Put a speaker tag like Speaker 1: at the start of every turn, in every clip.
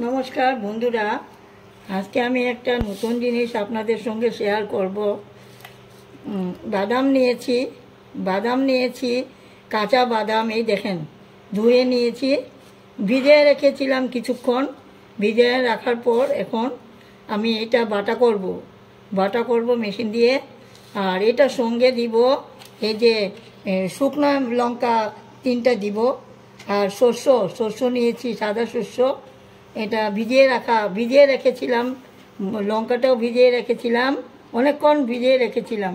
Speaker 1: নমস্কার বন্ধুরা, আজকে আমি একটা নতুন জিনিস আপনাদের সঙ্গে শেয়ার করব। বাদাম নিয়েছি, কাঁচা বাদাম। এই দেখেন, ধুয়ে নিয়েছি, ভিজিয়ে রেখেছিলাম কিছুক্ষণ। ভিজিয়ে রাখার পর এখন আমি এটা বাটা করব মেশিন দিয়ে। আর এটার সঙ্গে দিব এই যে শুকনো লঙ্কা 3টা দিব। আর শস্য নিয়েছি, সাদা শস্য। এটা ভিজিয়ে রেখেছিলাম, লঙ্কাটাও ভিজিয়ে রেখেছিলাম, অনেকক্ষণ ভিজিয়ে রেখেছিলাম,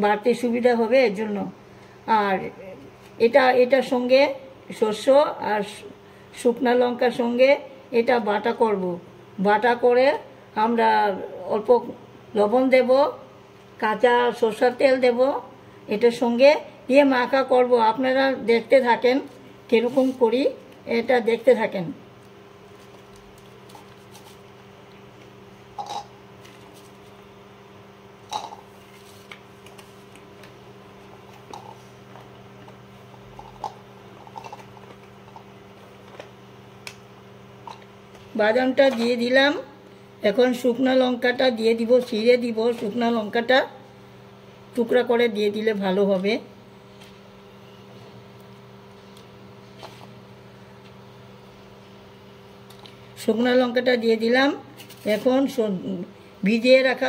Speaker 1: বাড়তে সুবিধা হবে এর জন্য। আর এটার সঙ্গে শস্য আর শুকনো লঙ্কার সঙ্গে এটা বাটা করে আমরা অল্প লবণ দেব, কাঁচা সরষের তেল দেব, এটার সঙ্গে দিয়ে মাখা করব। আপনারা দেখতে থাকেন কীরকম করি, এটা দেখতে থাকেন। বাদামটা দিয়ে দিলাম, এখন শুকনো লঙ্কাটা দিয়ে দিব, ছিঁড়ে দিব। শুকনো লঙ্কাটা টুকরা করে দিয়ে দিলে ভালো হবে। শুকনো লঙ্কাটা দিয়ে দিলাম। এখন ভিজিয়ে রাখা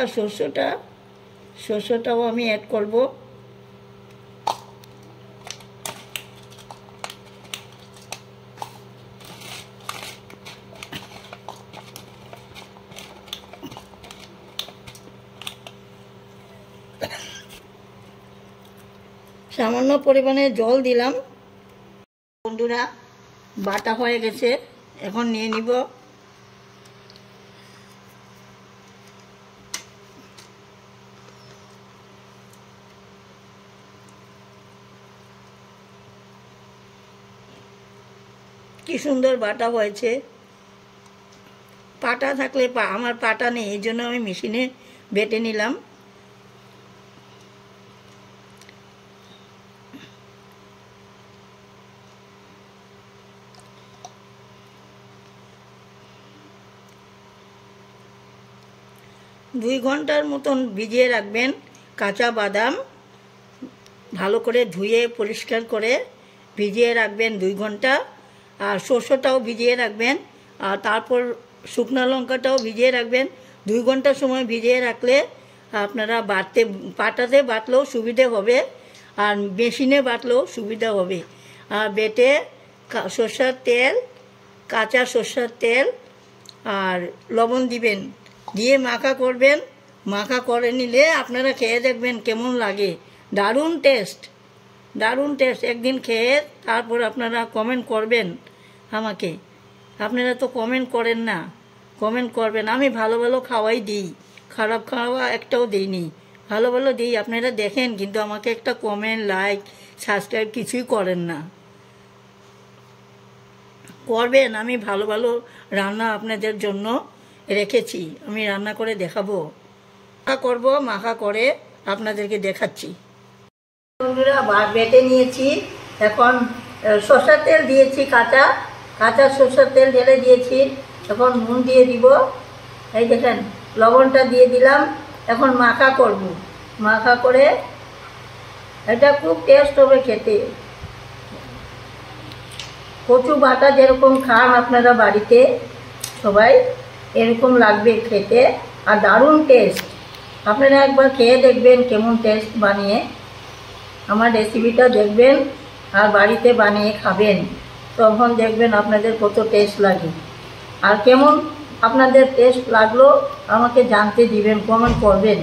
Speaker 1: শস্যটাও আমি অ্যাড করব। সামান্য পরিমাণে জল দিলাম। বন্ধুরা, বাটা হয়ে গেছে, এখন নিয়ে নিব। কি সুন্দর বাটা হয়েছে। পাটা থাকলে, আমার পাটা নেই, এই জন্য আমি মেশিনে বেটে নিলাম। দুই ঘন্টার মতন ভিজিয়ে রাখবেন কাঁচা বাদাম। ভালো করে ধুয়ে পরিষ্কার করে ভিজিয়ে রাখবেন 2 ঘন্টা। আর শস্যটাও ভিজিয়ে রাখবেন, আর তারপর শুকনো লঙ্কাটাও ভিজিয়ে রাখবেন। 2 ঘন্টার সময় ভিজিয়ে রাখলে আপনারা পাটাতে বাটলেও সুবিধে হবে, আর মেশিনে বাটলেও সুবিধা হবে। আর বেটে সরষের তেল, কাঁচা সরষের তেল আর লবণ দিবেন, দিয়ে মাখা করবেন। মাখা করে নিলে আপনারা খেয়ে দেখবেন কেমন লাগে। দারুণ টেস্ট। একদিন খেয়ে তারপর আপনারা কমেন্ট করবেন আমাকে। আপনারা তো কমেন্ট করেন না, কমেন্ট করবেন। আমি ভালো খাওয়াই দিই, খারাপ খাওয়া একটাও দিইনি, ভালো দিই। আপনারা দেখেন, কিন্তু আমাকে একটা কমেন্ট, লাইক, সাবস্ক্রাইব কিছুই করেন না। করবেন। আমি ভালো রান্না আপনাদের জন্য রেখেছি, আমি রান্না করে দেখাবো। মাখা করে আপনাদেরকে দেখাচ্ছি। বন্ধুরা, বেটে নিয়েছি। এখন সরষের তেল দিয়েছি, কাঁচা সরষের তেল ঢেলে দিয়েছি। এখন নুন দিয়ে দিব, এই দেখেন লবণটা দিয়ে দিলাম। এখন মাখা করব। মাখা করে এটা খুব টেস্ট হবে খেতে। কচু বাটা যেরকম খান আপনারা বাড়িতে সবাই, এরকম লাগবে খেতে। আর দারুণ টেস্ট। আপনারা একবার খেয়ে দেখবেন কেমন টেস্ট বানিয়ে। আমার রেসিপিটা দেখবেন আর বাড়িতে বানিয়ে খাবেন, তখন দেখবেন আপনাদের কত টেস্ট লাগে। আর কেমন আপনাদের টেস্ট লাগলো আমাকে জানতে দিবেন, কমেন্ট করবেন।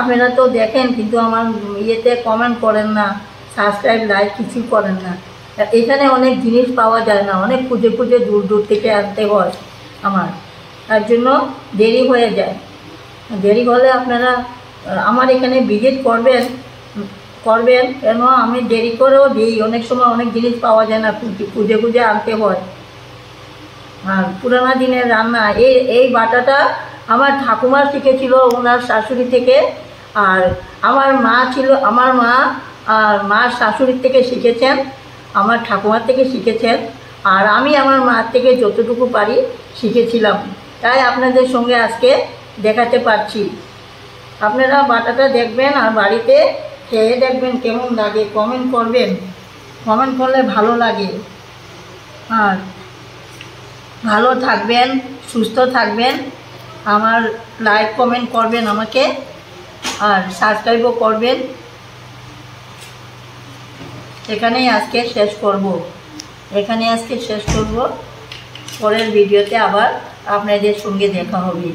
Speaker 1: আপনারা তো দেখেন, কিন্তু আমার ইয়েতে কমেন্ট করেন না, সাবস্ক্রাইব, লাইক কিছুই করেন না। এখানে অনেক জিনিস পাওয়া যায় না, অনেক খুঁজে দূর থেকে আনতে হয় আমার, তার জন্য দেরি হয়ে যায়। দেরি হলে আপনারা আমার এখানে ভিজিট করবেন, কেন আমি দেরি করেও দিই। অনেক সময় অনেক জিনিস পাওয়া যায় না, খুঁজে আনতে হয়। আর পুরানা দিনের রান্না, এই বাটাটা আমার ঠাকুমা শিখেছিল ওনার শাশুড়ি থেকে। আর আমার মা আর মার শাশুড়ির থেকে শিখেছেন, আমার ঠাকুমার থেকে শিখেছেন। আর আমি আমার মার থেকে যতটুকু পারি শিখেছিলাম, তাই আপনাদের সঙ্গে আজকে দেখাতে পারছি। আপনারা বাটাটা দেখবেন আর বাড়িতে খেয়ে দেখবেন কেমন লাগে, কমেন্ট করবেন। কমেন্ট করলে ভালো লাগে। আর ভালো থাকবেন, সুস্থ থাকবেন, আমার লাইক কমেন্ট করবেন আমাকে, আর সাবস্ক্রাইবও করবেন। এখানেই আজকে শেষ করব। পরের ভিডিওতে আবার আপনাদের সঙ্গে দেখা হবে।